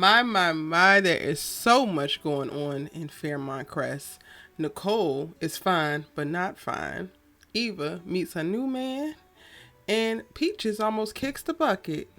My, there is so much going on in Fairmont Crest. Nicole is fine, but not fine. Eva meets a new man, and Peaches almost kicks the bucket.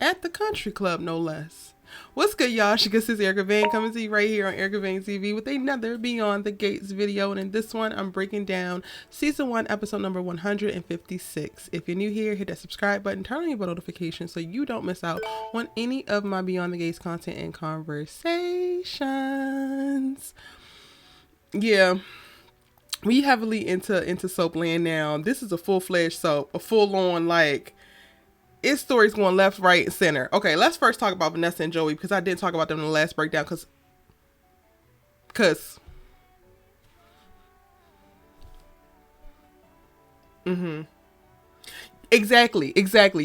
At the country club, no less. What's good, y'all? This is Erica Vane coming to you right here on Erica Vane TV with another Beyond the Gates video. And in this one, I'm breaking down season 1, episode number 156. If you're new here, hit that subscribe button, turn on your bell notifications so you don't miss out on any of my Beyond the Gates content and conversations. Yeah, we heavily into soap land now. This is a full-fledged soap, a full-on, like, its story's going left, right, and center. Okay, let's first talk about Vanessa and Joey, because I didn't talk about them in the last breakdown, because exactly.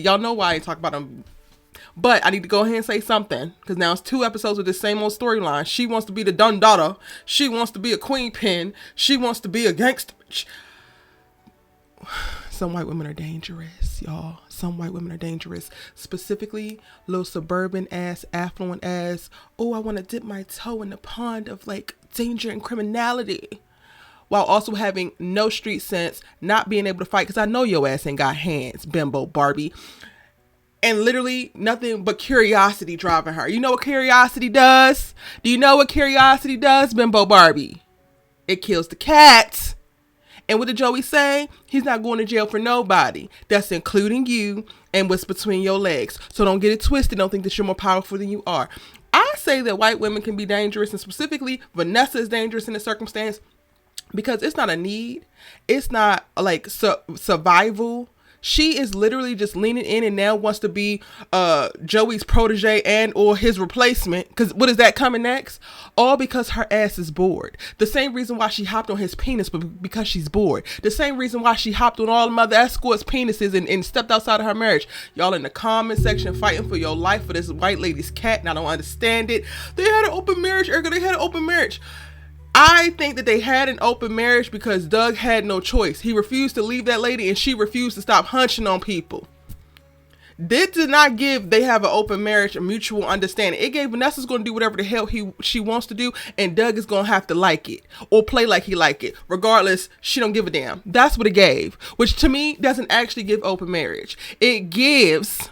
Y'all know why I didn't talk about them. But I need to go ahead and say something, because now it's 2 episodes with the same old storyline. She wants to be the dun daughter. She wants to be a queen pin. She wants to be a gangster. Some white women are dangerous, y'all. Some white women are dangerous. Specifically, little suburban ass, affluent ass. Oh, I want to dip my toe in the pond of like danger and criminality, while also having no street sense, not being able to fight. Because I know your ass ain't got hands, bimbo Barbie. And literally nothing but curiosity driving her. You know what curiosity does? Do you know what curiosity does, bimbo Barbie? It kills the cats. And what did Joey say? He's not going to jail for nobody. That's including you and what's between your legs. So don't get it twisted. Don't think that you're more powerful than you are. I say that white women can be dangerous, and specifically Vanessa is dangerous in this circumstance because it's not a need. It's not like survival. She is literally just leaning in and now wants to be Joey's protege and or his replacement. Because what is that coming next? All because her ass is bored. The same reason why she hopped on his penis, but because she's bored. The same reason why she hopped on all the other escorts' penises and stepped outside of her marriage. Y'all in the comment section fighting for your life for this white lady's cat, and I don't understand it. They had an open marriage, Erica. They had an open marriage. I think that they had an open marriage because Doug had no choice. He refused to leave that lady, and she refused to stop hunching on people. This did not give they have an open marriage a mutual understanding. It gave Vanessa's going to do whatever the hell she wants to do, and Doug is going to have to like it or play like he like it. Regardless, she don't give a damn. That's what it gave, which to me doesn't actually give open marriage. It gives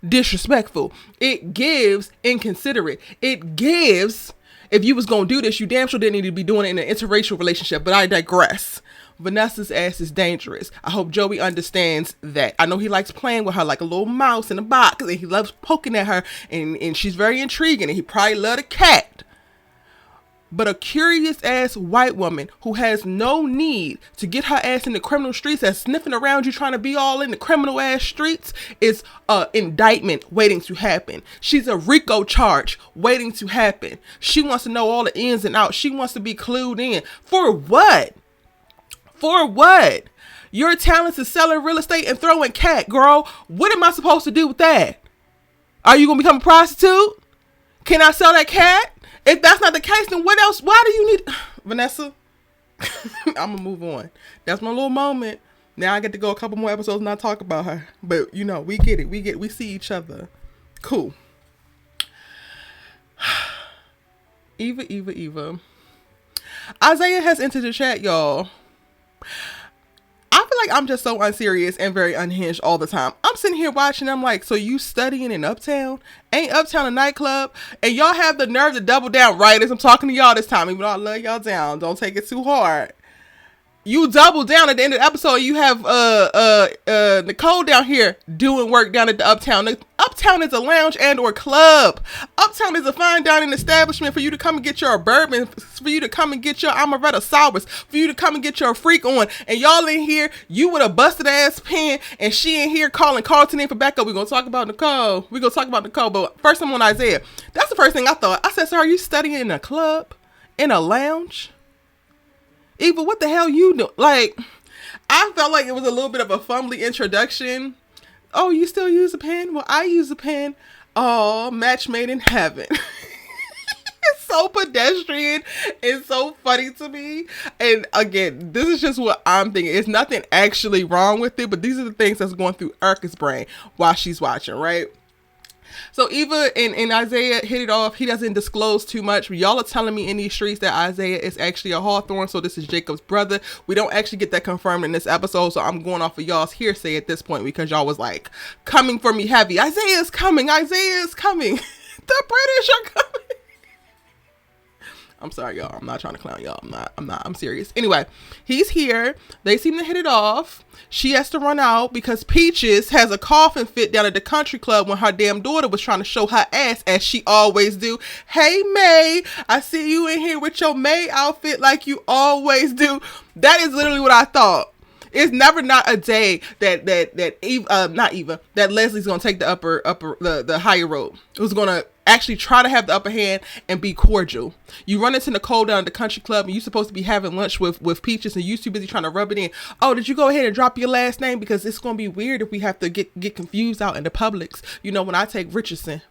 disrespectful. It gives inconsiderate. It gives... If you was going to do this, you damn sure didn't need to be doing it in an interracial relationship, but I digress. Vanessa's ass is dangerous. I hope Joey understands that. I know he likes playing with her like a little mouse in a box, and he loves poking at her, and she's very intriguing, and he probably loved a cat. But a curious ass white woman who has no need to get her ass in the criminal streets, that's sniffing around you trying to be all in the criminal ass streets, is a indictment waiting to happen. She's a RICO charge waiting to happen. She wants to know all the ins and outs. She wants to be clued in. For what? For what? Your talents is selling real estate and throwing cat, girl. What am I supposed to do with that? Are you going to become a prostitute? Can I sell that cat? If that's not the case, then what else? Why do you need... Vanessa, I'm going to move on. That's my little moment. Now I get to go a couple more episodes and not talk about her. But, you know, we get it. We see each other. Cool. Eva. Isaiah has entered the chat, y'all. I feel like I'm just so unserious and very unhinged all the time. I'm sitting here watching. I'm like, so you studying in Uptown? Ain't Uptown a nightclub? And y'all have the nerve to double down, right? As I'm talking to y'all this time, even though I love y'all down. Don't take it too hard. You double down at the end of the episode. You have Nicole down here doing work down at the Uptown. The Uptown is a lounge and or club. Uptown is a fine dining establishment for you to come and get your bourbon, for you to come and get your amaretto sours, for you to come and get your freak on. And y'all in here, you with a busted ass pen, and she in here calling Carlton in for backup. We're going to talk about Nicole. But first I'm on Isaiah. That's the first thing I thought. I said, so are you studying in a club? In a lounge? Eva, what the hell you do? Like, I felt like it was a little bit of a fumbly introduction. Oh, you still use a pen? Well, I use a pen. Oh, match made in heaven. It's so pedestrian. It's so funny to me. And again, this is just what I'm thinking. It's nothing actually wrong with it, but these are the things that's going through Erica's brain while she's watching, right? So Eva and Isaiah hit it off. He doesn't disclose too much. Y'all are telling me in these streets that Isaiah is actually a Hawthorne, so this is Jacob's brother. We don't actually get that confirmed in this episode, so I'm going off of y'all's hearsay at this point because y'all was like coming for me heavy. Isaiah is coming. Isaiah is coming. The British are coming. I'm sorry, y'all. I'm not trying to clown y'all. I'm serious. Anyway, he's here. They seem to hit it off. She has to run out because Peaches has a coughing fit down at the country club when her damn daughter was trying to show her ass, as she always do. Hey, May, I see you in here with your May outfit like you always do. That is literally what I thought. It's never not a day that Eva, not Eva, that Leslie's gonna take the higher road. Who's gonna actually try to have the upper hand and be cordial. You run into Nicole down at the country club and you're supposed to be having lunch with Peaches and you too busy trying to rub it in. Oh, did you go ahead and drop your last name? Because it's gonna be weird if we have to get confused out in the Publix. You know, when I take Richardson.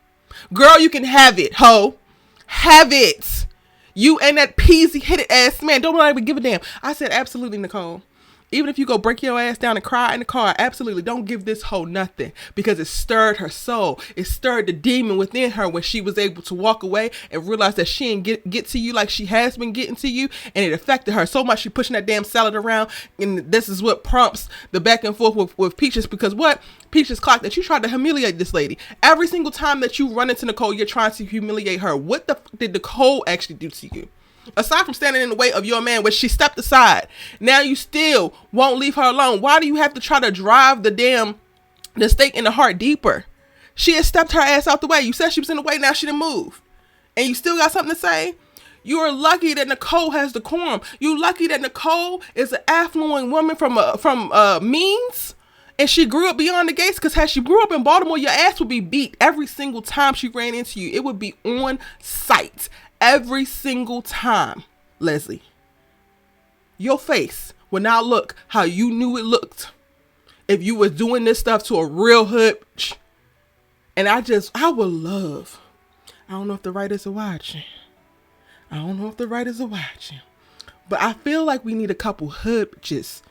Girl, you can have it, ho. Have it. You and that peasy headed ass man. Don't nobody give a damn. I said absolutely, Nicole. Even if you go break your ass down and cry in the car, absolutely don't give this hoe nothing, because it stirred her soul. It stirred the demon within her when she was able to walk away and realize that she didn't get to you like she has been getting to you, and it affected her so much she pushing that damn salad around. And this is what prompts the back and forth with Peaches, because what? Peaches clocked that you tried to humiliate this lady. Every single time that you run into Nicole, you're trying to humiliate her. What the f- did Nicole actually do to you? Aside from standing in the way of your man, which she stepped aside, now you still won't leave her alone. Why do you have to try to drive the stake in the heart deeper? She has stepped her ass out the way. You said she was in the way, now she done moved. And you still got something to say? You are lucky that Nicole has decorum. You lucky that Nicole is an affluent woman from means. And she grew up beyond the gates, because had she grew up in Baltimore, your ass would be beat every single time she ran into you. It would be on sight. Every single time, Leslie. Your face will now look how you knew it looked if you was doing this stuff to a real hood. And I would love, I don't know if the writers are watching. But I feel like we need a couple hood bitches.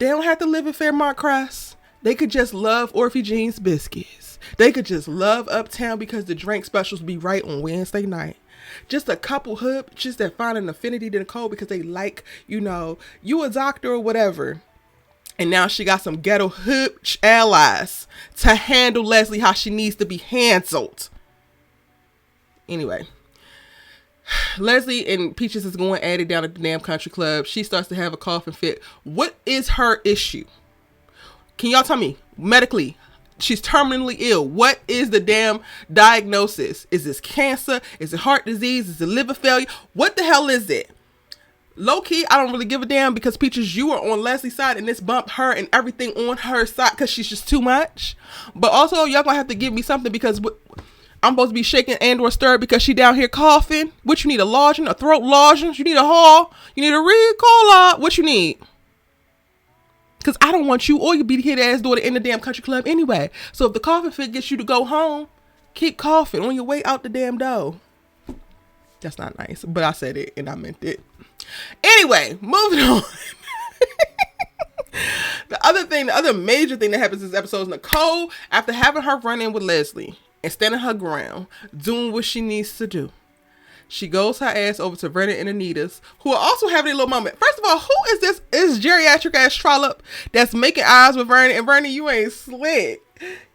They don't have to live in Fairmont Crest. They could just love Orphy Jean's biscuits. They could just love Uptown because the drink specials be right on Wednesday night. Just a couple hood bitches that find an affinity to Nicole because they like, you a doctor or whatever. And now she got some ghetto hood allies to handle Leslie how she needs to be handled. Anyway, Leslie and Peaches is going at it down at the damn country club. She starts to have a coughing fit. What is her issue? Can y'all tell me medically? She's terminally ill. What is the damn diagnosis? Is this cancer? Is it heart disease? Is it liver failure? What the hell is it? Low key, I don't really give a damn, because Peaches, you are on Leslie's side and this bumped her and everything on her side because she's just too much. But also, y'all gonna have to give me something, because I'm supposed to be shaking and or stirred because she down here coughing. What you need? A lozenge? A throat lozenge? You need a haul? You need a Ricola? What you need? Because I don't want you or your beady head ass daughter in the damn country club anyway. So if the coughing fit gets you to go home, keep coughing on your way out the damn door. That's not nice, but I said it and I meant it. Anyway, moving on. The other major thing that happens in this episode is Nicole, after having her run in with Leslie and standing her ground, doing what she needs to do, she goes her ass over to Vernon and Anita's, who are also having a little moment. First of all, who is this geriatric ass trollop that's making eyes with Vernon? And Vernon, you ain't slick.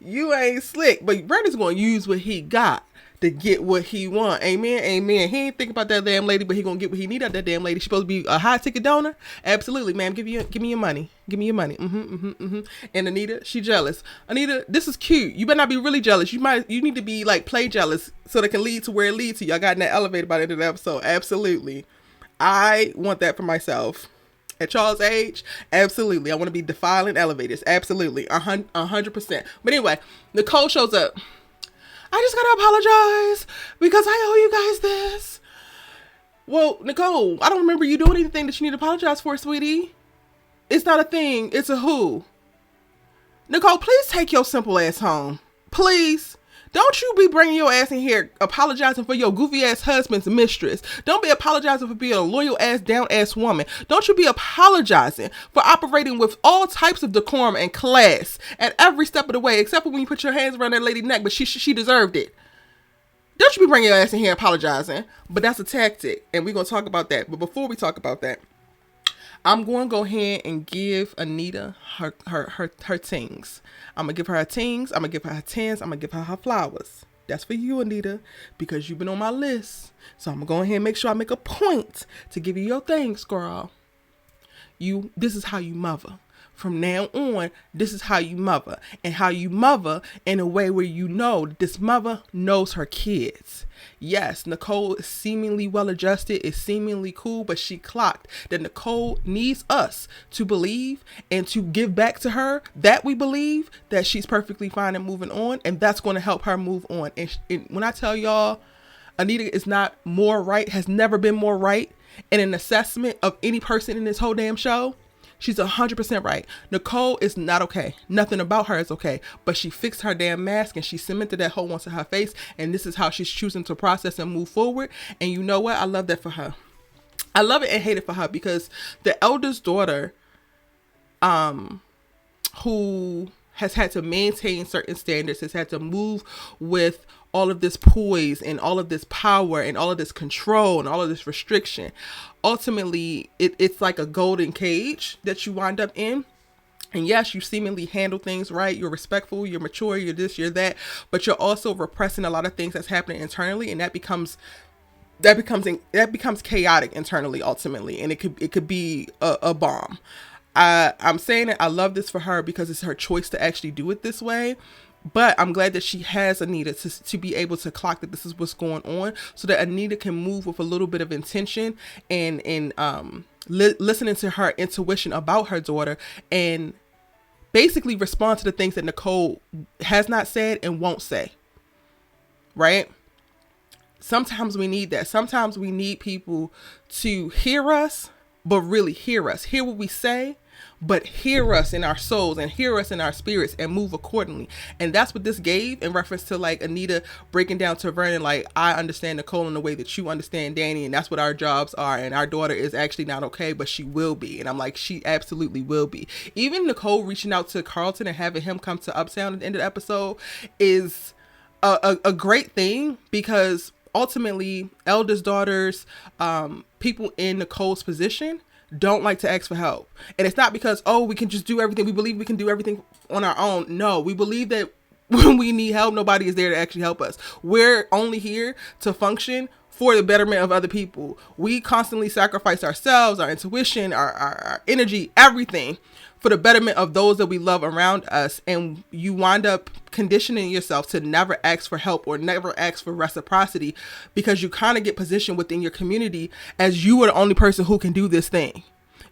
But Vernon's going to use what he got to get what he want. Amen. Amen. He ain't thinking about that damn lady, but he going to get what he need out of that damn lady. She's supposed to be a high ticket donor. Absolutely, ma'am. Give me your money. Give me your money. And Anita, she jealous. Anita, this is cute. You better not be really jealous. You need to be like play jealous so that can lead to where it leads to. Y'all got in that elevator by the end of the episode. Absolutely. I want that for myself. At Charles' age, absolutely. I want to be defiling elevators. Absolutely. 100%. But anyway, Nicole shows up. I just gotta apologize because I owe you guys this. Well, Nicole, I don't remember you doing anything that you need to apologize for, sweetie. It's not a thing. It's a who. Nicole, please take your simple ass home. Please. Don't you be bringing your ass in here apologizing for your goofy ass husband's mistress. Don't be apologizing for being a loyal ass, down ass woman. Don't you be apologizing for operating with all types of decorum and class at every step of the way, except for when you put your hands around that lady's neck, but she deserved it. Don't you be bringing your ass in here apologizing. But that's a tactic, and we're going to talk about that. But before we talk about that, I'm going to go ahead and give Anita her tings. I'm going to give her her tings. I'm going to give her her tens. I'm going to give her her flowers. That's for you, Anita, because you've been on my list. So I'm going to go ahead and make sure I make a point to give you your things, girl. This is how you mother. From now on, this is how you mother. And how you mother in a way where you know this mother knows her kids. Yes, Nicole is seemingly well-adjusted, is seemingly cool, but she clocked that Nicole needs us to believe and to give back to her that we believe that she's perfectly fine and moving on, and that's going to help her move on. And when I tell y'all, Anita is not more right, has never been more right in an assessment of any person in this whole damn show. She's 100% right. Nicole is not okay. Nothing about her is okay. But she fixed her damn mask and she cemented that hole onto her face. And this is how she's choosing to process and move forward. And you know what? I love that for her. I love it and hate it for her because the eldest daughter, who has had to maintain certain standards, has had to move with all of this poise and all of this power and all of this control and all of this restriction. Ultimately, it's like a golden cage that you wind up in. And yes, you seemingly handle things right. You're respectful, you're mature, you're this, you're that, but you're also repressing a lot of things that's happening internally, and that becomes chaotic internally ultimately, and it could be a bomb. I'm saying that I love this for her because it's her choice to actually do it this way. But I'm glad that she has Anita to be able to clock that this is what's going on, so that Anita can move with a little bit of intention and listening to her intuition about her daughter and basically respond to the things that Nicole has not said and won't say. Right? Sometimes we need that. Sometimes we need people to hear us, but really hear us. Hear what we say, but hear us in our souls and hear us in our spirits and move accordingly. And that's what this gave in reference to like Anita breaking down to Vernon, like, I understand Nicole in the way that you understand Danny, and that's what our jobs are. And our daughter is actually not okay, but she will be. And I'm like, she absolutely will be. Even Nicole reaching out to Carlton and having him come to Uptown at the end of the episode is a great thing, because ultimately eldest daughters, people in Nicole's position don't like to ask for help. And it's not because, oh, we can just do everything. We believe we can do everything on our own. No, we believe that when we need help, nobody is there to actually help us. We're only here to function for the betterment of other people. We constantly sacrifice ourselves, our intuition, our energy, everything for the betterment of those that we love around us. And you wind up conditioning yourself to never ask for help or never ask for reciprocity, because you kind of get positioned within your community as you are the only person who can do this thing.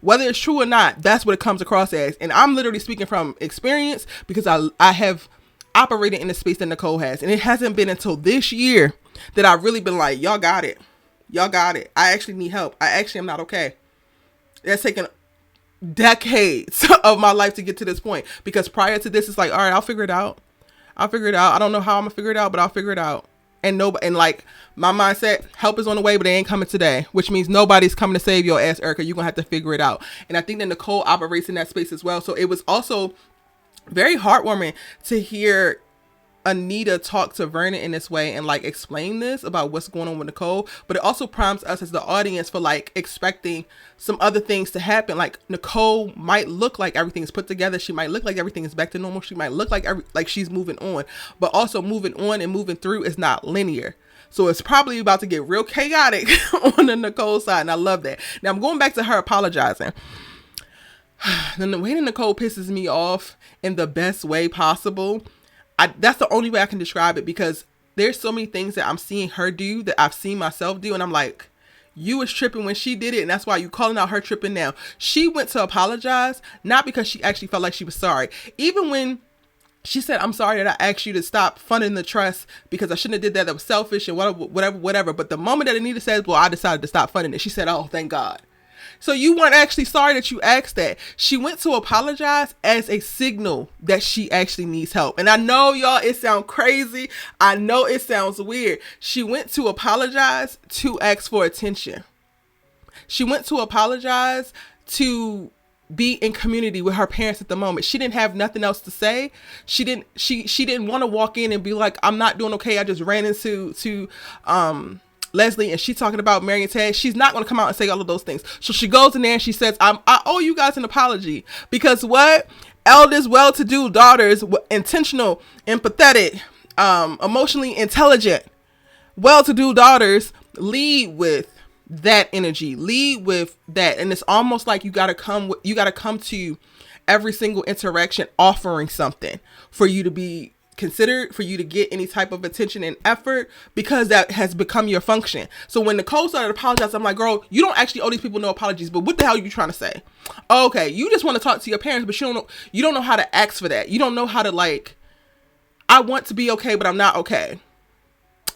Whether it's true or not, that's what it comes across as. And I'm literally speaking from experience, because I have operated in the space that Nicole has. And it hasn't been until this year that I've really been like, y'all got it. Y'all got it. I actually need help. I actually am not okay. That's taken decades of my life to get to this point, because prior to this, it's like, all right, I'll figure it out. I don't know how I'm gonna figure it out, but I'll figure it out. And like my mindset, help is on the way, but they ain't coming today, which means nobody's coming to save your ass, Erica. You're gonna have to figure it out. And I think that Nicole operates in that space as well. So it was also very heartwarming to hear Anita talk to Vernon in this way and like explain this about what's going on with Nicole. But it also prompts us as the audience for like expecting some other things to happen. Like Nicole might look like everything is put together. She might look like everything is back to normal. She might look like she's moving on, but also moving on and moving through is not linear. So it's probably about to get real chaotic on the Nicole side. And I love that. Now I'm going back to her apologizing. Then the way that Nicole pisses me off in the best way possible. That's the only way I can describe it, because there's so many things that I'm seeing her do that I've seen myself do. And I'm like, you was tripping when she did it. And that's why you calling out her tripping now. She went to apologize, not because she actually felt like she was sorry. Even when she said, I'm sorry that I asked you to stop funding the trust because I shouldn't have did that. That was selfish and whatever. But the moment that Anita says, well, I decided to stop funding it, she said, oh, thank God. So you weren't actually sorry that you asked that. She went to apologize as a signal that she actually needs help. And I know, y'all, it sounds crazy. I know it sounds weird. She went to apologize to ask for attention. She went to apologize to be in community with her parents at the moment. She didn't have nothing else to say. She didn't want to walk in and be like, I'm not doing okay. I just ran into Leslie and she's talking about Mary and Ted. She's not going to come out and say all of those things. So she goes in there and she says, I owe you guys an apology, because what? Eldest, well-to-do daughters, intentional, empathetic, emotionally intelligent, well-to-do daughters lead with that energy, lead with that. And it's almost like you got to come to every single interaction offering something for you to be considered, for you to get any type of attention and effort, because that has become your function. So when Nicole started apologizing, I'm like, girl, you don't actually owe these people no apologies, but what the hell are you trying to say? Okay, you just want to talk to your parents, but you don't know how to ask for that. You don't know how to, like, I want to be okay, but I'm not okay.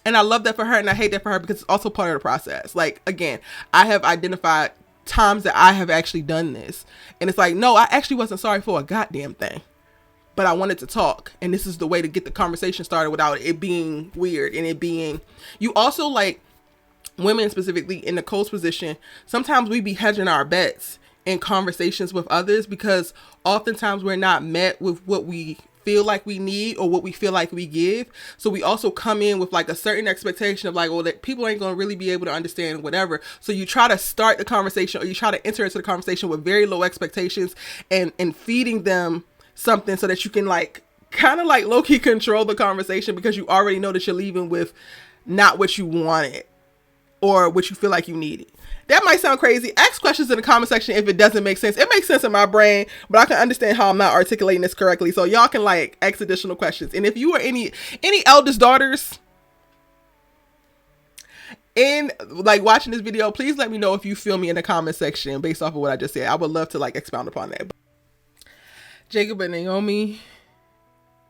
And I love that for her, and I hate that for her, because it's also part of the process. Like, again, I have identified times that I have actually done this, and it's like, no, I actually wasn't sorry for a goddamn thing, but I wanted to talk, and this is the way to get the conversation started without it being weird. And it being, you also, like, women specifically in Nicole's position, sometimes we be hedging our bets in conversations with others, because oftentimes we're not met with what we feel like we need or what we feel like we give. So we also come in with like a certain expectation of like, well, that people ain't going to really be able to understand whatever. So you try to start the conversation, or you try to enter into the conversation with very low expectations, and feeding them something so that you can, like, kind of like low-key control the conversation, because you already know that you're leaving with not what you wanted or what you feel like you needed. That might sound crazy. Ask questions in the comment section if it doesn't make sense. It makes sense in my brain, but I can understand how I'm not articulating this correctly. So y'all can, like, ask additional questions. And if you are any eldest daughters in, like, watching this video, please let me know if you feel me in the comment section based off of what I just said. I would love to, like, expound upon that. Jacob and Naomi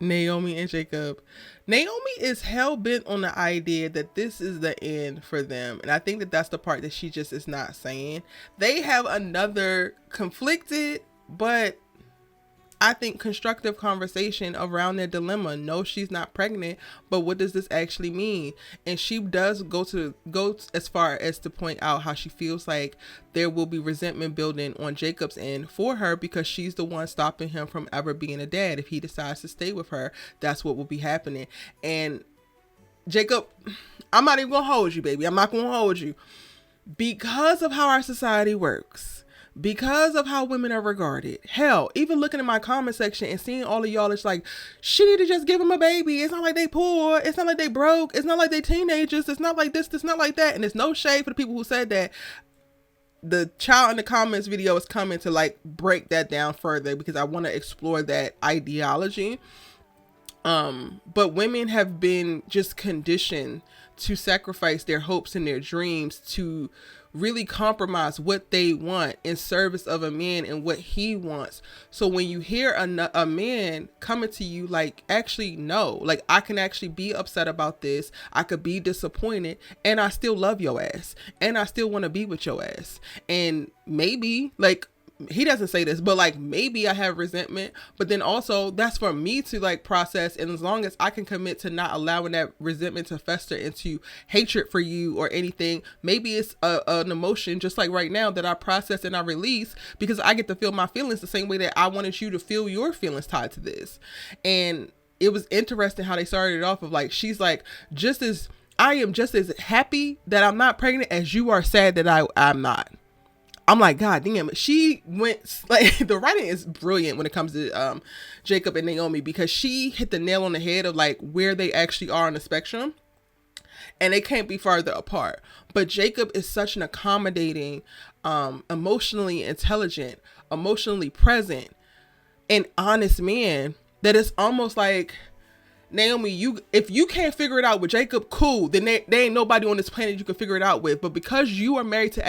and Jacob. Naomi is hell-bent on the idea that this is the end for them. And I think that that's the part that she just is not saying. They have another conflicted, but I think constructive conversation around their dilemma. No, she's not pregnant, but what does this actually mean? And she does go as far as to point out how she feels like there will be resentment building on Jacob's end for her, because she's the one stopping him from ever being a dad. If he decides to stay with her, that's what will be happening. And Jacob, I'm not even gonna hold you, baby. I'm not gonna hold you, because of how our society works, because of how women are regarded. Hell, even looking at my comment section and seeing all of y'all, it's like, she need to just give him a baby. It's not like they poor. It's not like they broke. It's not like they teenagers. It's not like this. It's not like that. And there's no shade for the people who said that. The child in the comments video is coming to, like, break that down further, because I want to explore that ideology. But women have been just conditioned to sacrifice their hopes and their dreams, to really compromise what they want in service of a man and what he wants. So when you hear a man coming to you like, actually, no, like, I can actually be upset about this, I could be disappointed, and I still love your ass, and I still want to be with your ass. And maybe, like, he doesn't say this, but, like, maybe I have resentment, but then also that's for me to, like, process. And as long as I can commit to not allowing that resentment to fester into hatred for you or anything, maybe it's an emotion, just like right now, that I process and I release, because I get to feel my feelings the same way that I wanted you to feel your feelings tied to this. And it was interesting how they started it off of, like, she's like, I am just as happy that I'm not pregnant as you are sad that I'm not. I'm like, God damn, she went, like, the writing is brilliant when it comes to Jacob and Naomi, because she hit the nail on the head of, like, where they actually are on the spectrum, and they can't be farther apart. But Jacob is such an accommodating, emotionally intelligent, emotionally present, and honest man that it's almost like Naomi, if you can't figure it out with Jacob, cool. Then there ain't nobody on this planet you can figure it out with. But because you are married to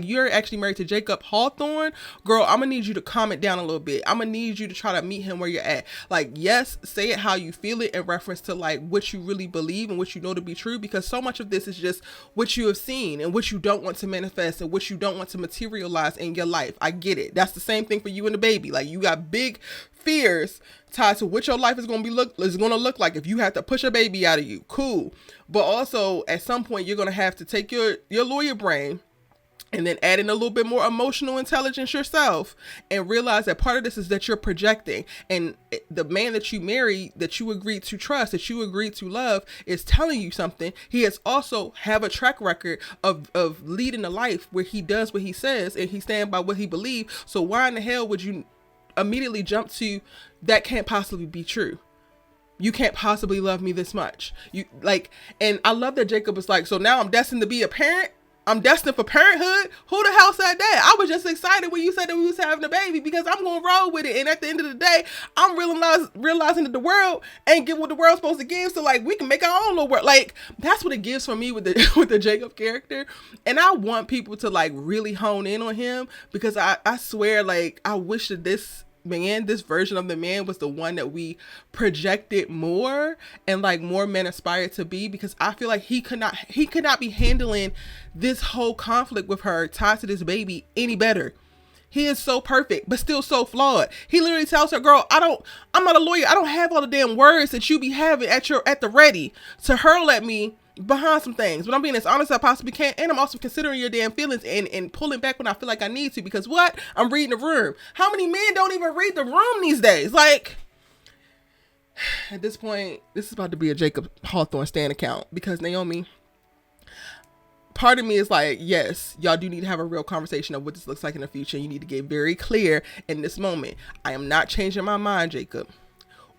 you're actually married to Jacob Hawthorne, girl, I'm gonna need you to calm it down a little bit. I'm gonna need you to try to meet him where you're at. Like, yes, say it how you feel it in reference to like what you really believe and what you know to be true, because so much of this is just what you have seen and what you don't want to manifest and what you don't want to materialize in your life. I get it. That's the same thing for you and the baby. Like, you got big fears tied to what your life is going to look like if you have to push a baby out of you. Cool. But also at some point you're going to have to take your lawyer brain and then add in a little bit more emotional intelligence yourself and realize that part of this is that you're projecting, and the man that you marry, that you agreed to trust, that you agreed to love, is telling you something. He has also have a track record of leading a life where he does what he says and he stands by what he believes. So why in the hell would you immediately jump to that can't possibly be true? You can't possibly love me this much. And I love that Jacob is like, so now I'm destined to be a parent. I'm destined for parenthood. Who the hell said that? I was just excited when you said that we was having a baby because I'm going to roll with it. And at the end of the day, I'm realizing that the world ain't give what the world's supposed to give. So like, we can make our own little world. Like, that's what it gives for me with the Jacob character. And I want people to like really hone in on him, because I swear, like, I wish that this version of the man was the one that we projected more and like more men aspire to be, because I feel like he could not be handling this whole conflict with her tied to this baby any better. He is so perfect, but still so flawed. He literally tells her, girl, I'm not a lawyer. I don't have all the damn words that you be having at the ready to hurl at me behind some things, but I'm being as honest as I possibly can, and I'm also considering your damn feelings and pulling back when I feel like I need to, because what? I'm reading the room. How many men don't even read the room these days? Like, at this point, this is about to be a Jacob Hawthorne stand account, because Naomi, part of me is like, yes, y'all do need to have a real conversation of what this looks like in the future. You need to get very clear in this moment. I am not changing my mind, Jacob.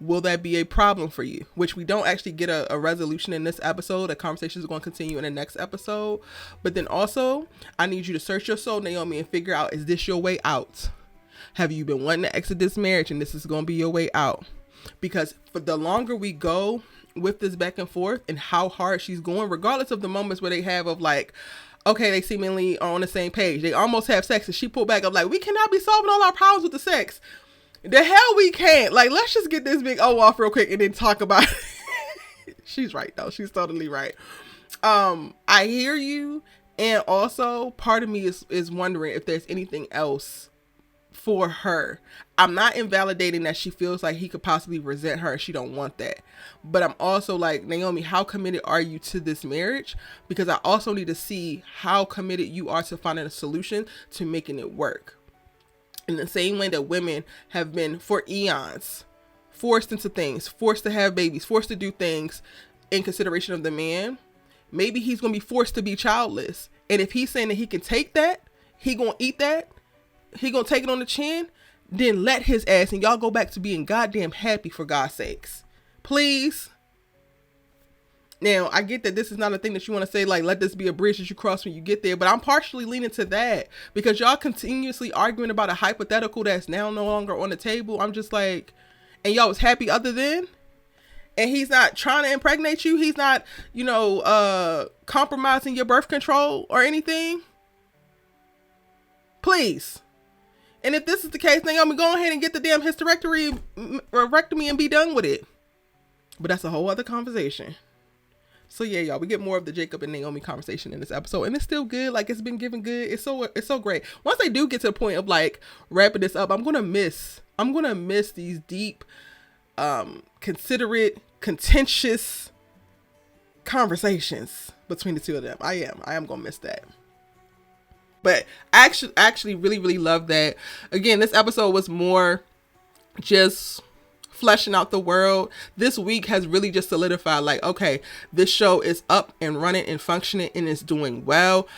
Will that be a problem for you? Which we don't actually get a resolution in this episode. The conversation is going to continue in the next episode. But then also, I need you to search your soul, Naomi, and figure out, is this your way out? Have you been wanting to exit this marriage and this is going to be your way out? Because for the longer we go with this back and forth and how hard she's going, regardless of the moments where they have of like, okay, they seemingly are on the same page. They almost have sex and she pulled back up like, we cannot be solving all our problems with the sex. The hell we can't. Like, let's just get this big O off real quick and then talk about it. She's right though. She's totally right. I hear you. And also part of me is wondering if there's anything else for her. I'm not invalidating that she feels like he could possibly resent her and she don't want that. But I'm also like, Naomi, how committed are you to this marriage? Because I also need to see how committed you are to finding a solution to making it work. In the same way that women have been for eons forced into things, forced to have babies, forced to do things in consideration of the man, maybe he's going to be forced to be childless. And if he's saying that he can take that, he going to eat that, he going to take it on the chin, then let his ass, and y'all go back to being goddamn happy, for God's sakes. Please. Now, I get that this is not a thing that you want to say, like, let this be a bridge that you cross when you get there. But I'm partially leaning to that, because y'all continuously arguing about a hypothetical that's now no longer on the table. I'm just like, and y'all was happy other than? And he's not trying to impregnate you. He's not, compromising your birth control or anything. Please. And if this is the case, Naomi, go ahead and get the damn hysterectomy and be done with it. But that's a whole other conversation. So yeah, y'all, we get more of the Jacob and Naomi conversation in this episode, and it's still good. Like, it's been given good. It's so great. Once they do get to the point of like wrapping this up, I'm gonna miss these deep, considerate, contentious conversations between the two of them. I am gonna miss that. But I actually really, really love that. Again, this episode was more just fleshing out the world. This week has really just solidified, like, okay, this show is up and running and functioning and it's doing well.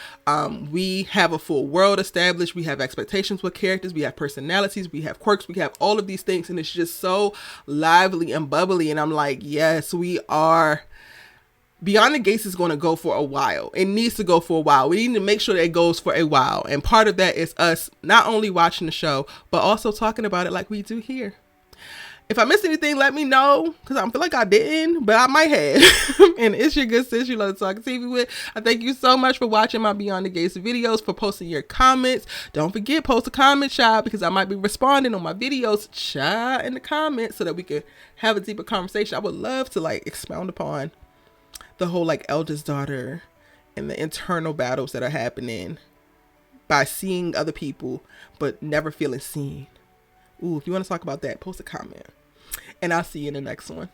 We have a full world established. We have expectations with characters. We have personalities. We have quirks. We have all of these things, and it's just so lively and bubbly. And I'm like, yes, we are. Beyond the Gates is going to go for a while. It needs to go for a while. We need to make sure that it goes for a while. And part of that is us not only watching the show, but also talking about it like we do here. If I missed anything, let me know, because I feel like I didn't, but I might have. And it's your good sis you love to talk TV with. I thank you so much for watching my Beyond the Gates videos, for posting your comments. Don't forget, post a comment, child, because I might be responding on my videos, child, in the comments, so that we could have a deeper conversation. I would love to like expound upon the whole like eldest daughter and the internal battles that are happening by seeing other people but never feeling seen. Ooh, if you want to talk about that, post a comment. And I'll see you in the next one.